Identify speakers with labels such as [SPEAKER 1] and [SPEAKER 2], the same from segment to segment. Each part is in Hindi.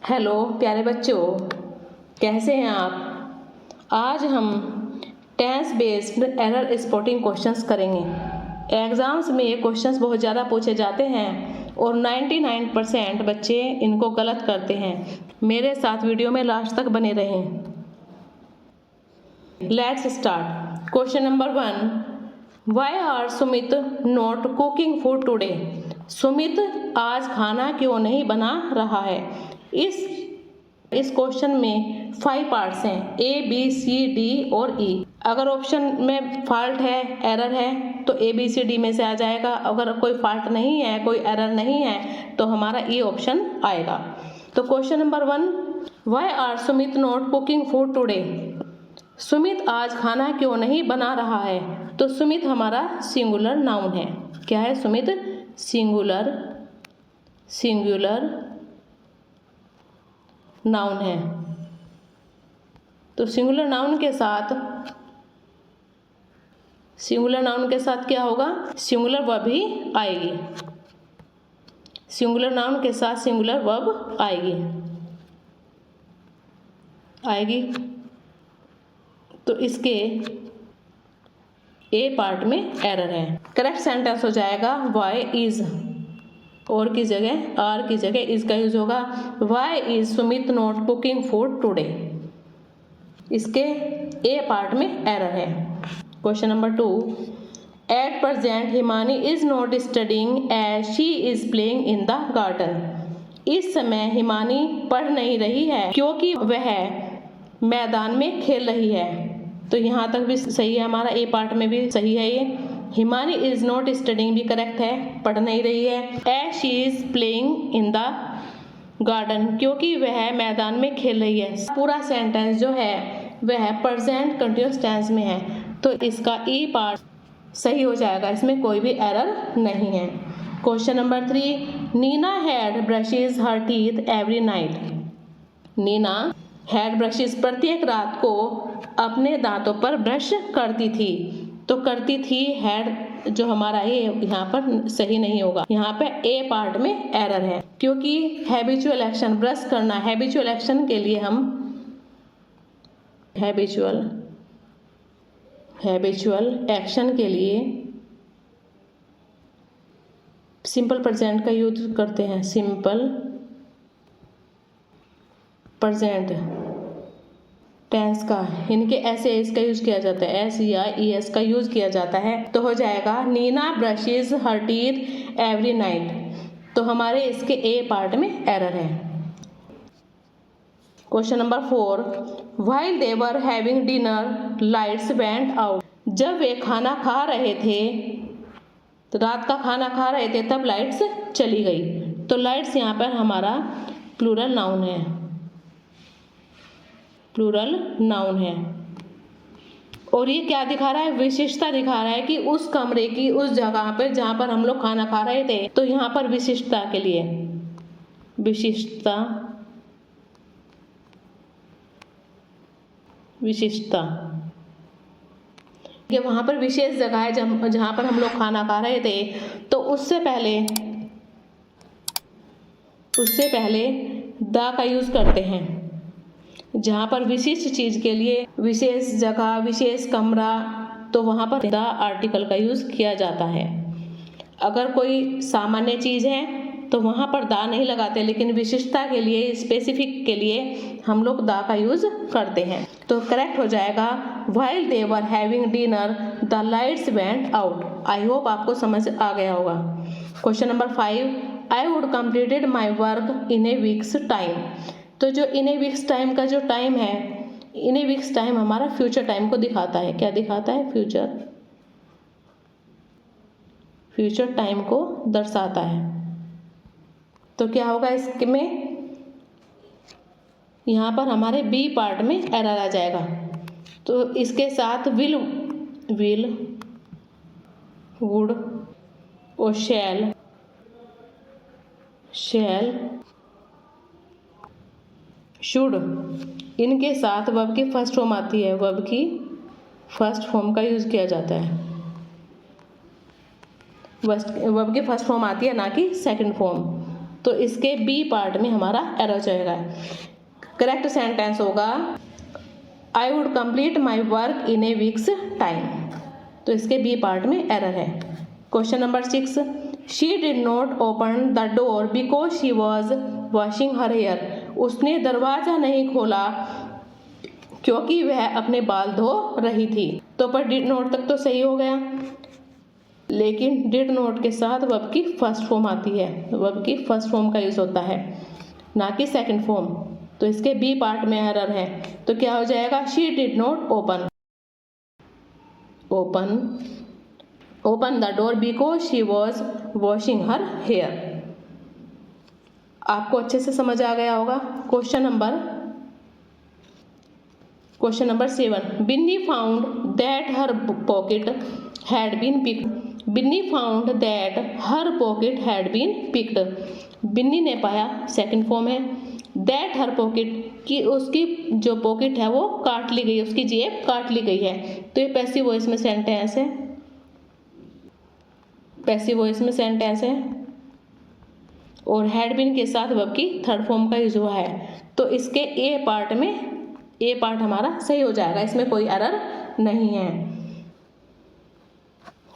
[SPEAKER 1] हेलो प्यारे बच्चों, कैसे हैं आप। आज हम tense based error spotting questions करेंगे। एग्ज़ाम्स में ये क्वेश्चंस बहुत ज़्यादा पूछे जाते हैं और 99% बच्चे इनको गलत करते हैं। मेरे साथ वीडियो में लास्ट तक बने रहें। Let's start. Question number 1, why are Sumit not cooking food today. Sumit आज खाना क्यों नहीं बना रहा है। इस क्वेश्चन में 5 पार्ट्स हैं, A, B, C, D और E। अगर ऑप्शन में फॉल्ट है, एरर है तो A, B, C, D में से आ जाएगा। अगर कोई फॉल्ट नहीं है, कोई एरर नहीं है तो हमारा E ऑप्शन आएगा। तो question number 1, why are Sumit not cooking food today. Sumit आज खाना क्यों नहीं बना रहा है। तो सुमित हमारा सिंगुलर नाउन है। क्या है सुमित? सिंगुलर नाउन है। तो सिंगुलर नाउन के साथ क्या होगा? सिंगुलर वर्ब ही आएगी। सिंगुलर नाउन के साथ सिंगुलर वर्ब आएगी। तो इसके ए पार्ट में एरर है। करेक्ट सेंटेंस हो जाएगा वाई इज, और की जगह आर की जगह इज का यूज होगा। Why is Sumit not cooking food today. इसके ए पार्ट में एरर है। Question number 2, at present Himani is not studying as she is playing in the garden. इस समय हिमानी पढ़ नहीं रही है क्योंकि वह मैदान में खेल रही है। तो यहाँ तक भी सही है, हमारा ए पार्ट में भी सही है ये। हिमानी इज नॉट स्टडिंग भी करेक्ट है, पढ़ नहीं रही है। As she is playing in the garden, क्योंकि वह मैदान में खेल रही है। पूरा सेंटेंस जो है वह प्रेजेंट कंटिन्यूअस टेंस में है, तो इसका ई पार्ट सही हो जाएगा, इसमें कोई भी एरर नहीं है। Question number 3, Nina had brushes her teeth every night. Nina had brushes, प्रत्येक रात को अपने दांतों पर ब्रश करती थी। तो करती थी, हैड जो हमारा ये यहाँ पर सही नहीं होगा, यहाँ पे ए पार्ट में एरर है, क्योंकि हैबिचुअल एक्शन ब्रश करना, हैबिचुअल एक्शन के लिए हम हैबिचुअल एक्शन के लिए सिंपल प्रेजेंट का यूज करते हैं। सिंपल प्रेजेंट टेंस का, इनके ऐसे इसका यूज किया जाता है, एस या ई एस का यूज किया जाता है। तो हो जाएगा Nina brushes her teeth every night. तो हमारे इसके ए पार्ट में एरर है। Question number 4, while they were having dinner lights went out. जब वे खाना खा रहे थे, तो रात का खाना खा रहे थे, तब लाइट्स चली गई। तो लाइट्स यहाँ पर हमारा प्लूरल नाउन है। और ये क्या दिखा रहा है? विशिष्टता दिखा रहा है कि उस कमरे की, उस जगह पर जहाँ पर हम लोग खाना खा रहे थे। तो यहाँ पर विशिष्टता के लिए विशिष्टता कि वहाँ पर विशेष जगह है जहाँ पर हम लोग खाना खा रहे थे। तो उससे पहले द का यूज करते हैं। जहाँ पर विशिष्ट चीज के लिए विशेष जगह, विशेष कमरा, तो वहाँ पर द आर्टिकल का यूज किया जाता है। अगर कोई सामान्य चीज है तो वहाँ पर द नहीं लगाते, लेकिन विशिष्टता के लिए, स्पेसिफिक के लिए हम लोग द का यूज करते हैं। तो करेक्ट हो जाएगा while they were having dinner the lights went out. I hope आपको समझ आ गया होगा। Question number 5, I would completed my work in a week's time. तो जो इन ए वीक्स टाइम का जो टाइम है, इन ए वीक्स टाइम हमारा फ्यूचर टाइम को दिखाता है। क्या दिखाता है? फ्यूचर टाइम को दर्शाता है। तो क्या होगा इसमें? यहाँ पर हमारे बी पार्ट में एरर आ जाएगा। तो इसके साथ विल, वुड और शैल, शुड, इनके साथ वर्ब की फर्स्ट फॉर्म आती है। वर्ब की फर्स्ट फॉर्म का यूज किया जाता है। वर्ब की फर्स्ट फॉर्म आती है, ना कि सेकंड फॉर्म। तो इसके बी पार्ट में हमारा एरर हो जाएगा। करेक्ट सेंटेंस होगा I would complete my work in a week's time. तो इसके बी पार्ट में एरर है। Question number 6, she did not open the door because she was washing her hair. उसने दरवाजा नहीं खोला क्योंकि वह अपने बाल धो रही थी। तो पर डिड नॉट तक तो सही हो गया, लेकिन डिड नॉट के साथ वर्ब की फर्स्ट फॉर्म आती है। वर्ब की फर्स्ट फॉर्म का यूज होता है, ना कि सेकंड फॉर्म। तो इसके बी पार्ट में एरर है। तो क्या हो जाएगा, she did not open the door because she was washing her hair. आपको अच्छे से समझ आ गया होगा। Question number 7, Binny found that her pocket had been picked. Binny found that her pocket had been picked. Binny ने पाया, सेकंड फॉर्म है। दैट हर पॉकेट की उसकी जो पॉकेट है वो काट ली गई, उसकी जेब काट ली गई है। तो ये पैसिव वॉइस में सेंटेंस है, पैसिव वॉइस में सेंटेंस है और हैड बीन के साथ वर्ब की थर्ड फॉर्म का यूज हुआ है। तो इसके ए पार्ट हमारा सही हो जाएगा, इसमें कोई एरर नहीं है।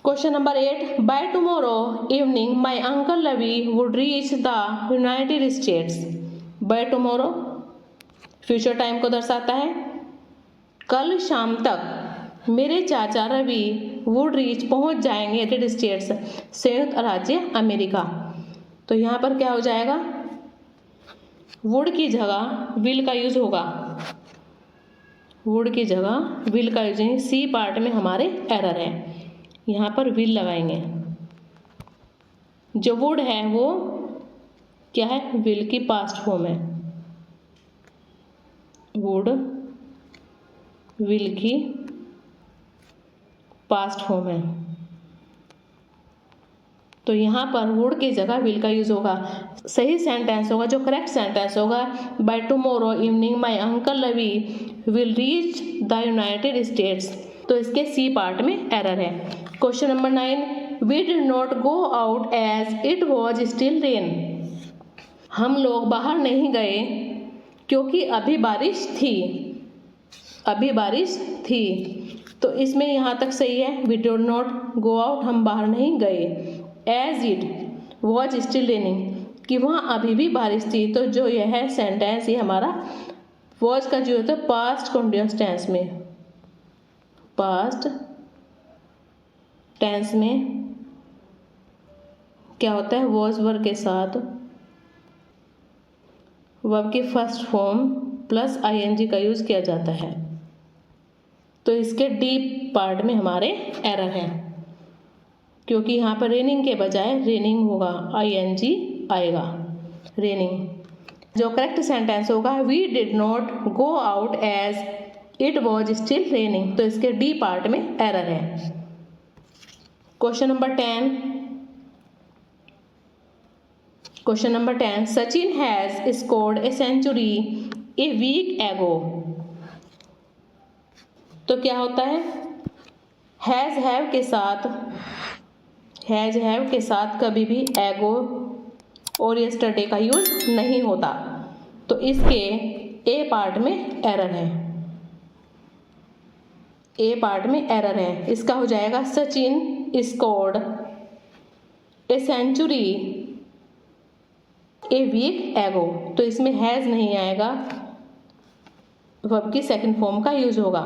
[SPEAKER 1] Question number 8, by tomorrow evening my uncle Ravi would reach the United States. By tomorrow future time को दर्शाता है। कल शाम तक मेरे चाचा रवि वुड रीच पहुंच जाएंगे यूनाइटेड स्टेट्स, संयुक्त राज्य अमेरिका। तो यहाँ पर क्या हो जाएगा, वुड की जगह विल का यूज होगा। वुड की जगह विल का यूज, सी पार्ट में हमारे एरर है, यहाँ पर विल लगाएंगे। जो वुड है वो क्या है, विल की पास्ट फॉर्म है। वुड विल की पास्ट फॉर्म है, तो यहाँ पर वुड की जगह विल का यूज होगा। सही सेंटेंस होगा, जो करेक्ट सेंटेंस होगा, by tomorrow evening my uncle Ravi will reach the United States. तो इसके सी पार्ट में एरर है। Question number 9, we did not go out as it was still rain. हम लोग बाहर नहीं गए क्योंकि अभी बारिश थी। तो इसमें यहाँ तक सही है, we did not go out, हम बाहर नहीं गए। As it was still raining, कि वहाँ अभी भी बारिश थी। तो जो यह है सेंटेंस, ये हमारा वॉज का जो होता है पास्ट कंटिन्यूअस टेंस में, पास्ट टेंस में क्या होता है, वॉज वर्ब के साथ वर्ब की फर्स्ट फॉर्म प्लस आईएनजी का यूज किया जाता है। तो इसके डी पार्ट में हमारे एरर है, क्योंकि यहाँ पर रेनिंग के बजाय रेनिंग होगा, आईएनजी आएगा, रेनिंग। जो करेक्ट सेंटेंस होगा, we did not go out as it was still raining. तो इसके डी पार्ट में एरर है। Question number 10, Sachin has scored a century a week ago. तो क्या होता है, हैज हैव के साथ कभी भी एगो और यस्टरडे का यूज नहीं होता। तो इसके ए पार्ट में एरर है, ए पार्ट में एरर है। इसका हो जाएगा, Sachin scored a century a week ago. तो इसमें हैज नहीं आएगा, वर्ब की सेकंड फॉर्म का यूज होगा।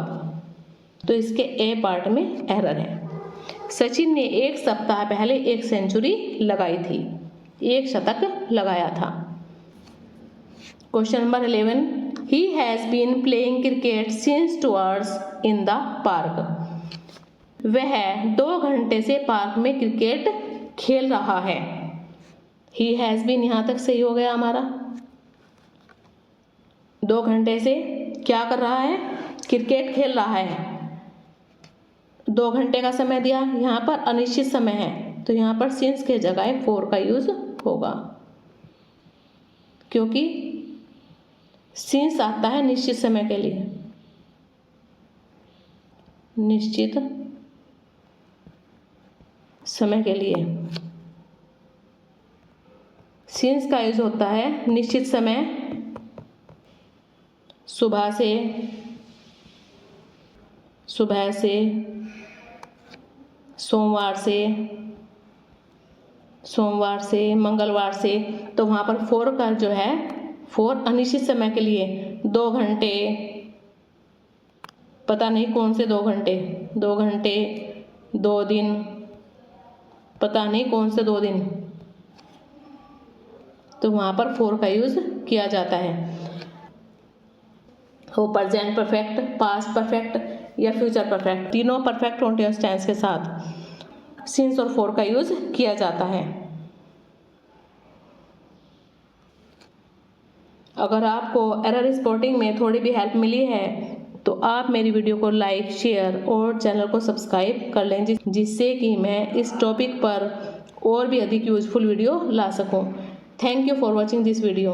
[SPEAKER 1] तो इसके ए पार्ट में एरर है। सचिन ने एक सप्ताह पहले एक सेंचुरी लगाई थी, एक शतक लगाया था। Question number 11, he has been playing cricket since 2 hours in the park. वह 2 घंटे से पार्क में क्रिकेट खेल रहा है। ही हैज बीन यहाँ तक सही हो गया हमारा। 2 घंटे से क्या कर रहा है, क्रिकेट खेल रहा है। 2 घंटे का समय दिया, यहाँ पर अनिश्चित समय है, तो यहाँ पर सिंस के जगह फॉर का यूज होगा, क्योंकि सिंस आता है निश्चित समय के लिए, निश्चित समय के लिए। सिंस का यूज होता है निश्चित समय, सुबह से, सोमवार से, मंगलवार से। तो वहाँ पर फॉर का जो है, फॉर अनिश्चित समय के लिए, 2 घंटे, पता नहीं कौन से 2 घंटे, 2 दिन, पता नहीं कौन से 2 दिन, तो वहाँ पर फॉर का यूज़ किया जाता है। हो प्रेजेंट परफेक्ट, पास्ट परफेक्ट या फ्यूचर परफेक्ट, तीनों परफेक्ट कंटीन्यूअस टेंस के साथ सिंस और फॉर का यूज़ किया जाता है। अगर आपको एरर स्पॉटिंग में थोड़ी भी हेल्प मिली है तो आप मेरी वीडियो को लाइक, शेयर और चैनल को सब्सक्राइब कर लें, जिससे कि मैं इस टॉपिक पर और भी अधिक यूजफुल वीडियो ला सकूं। Thank you for watching this video.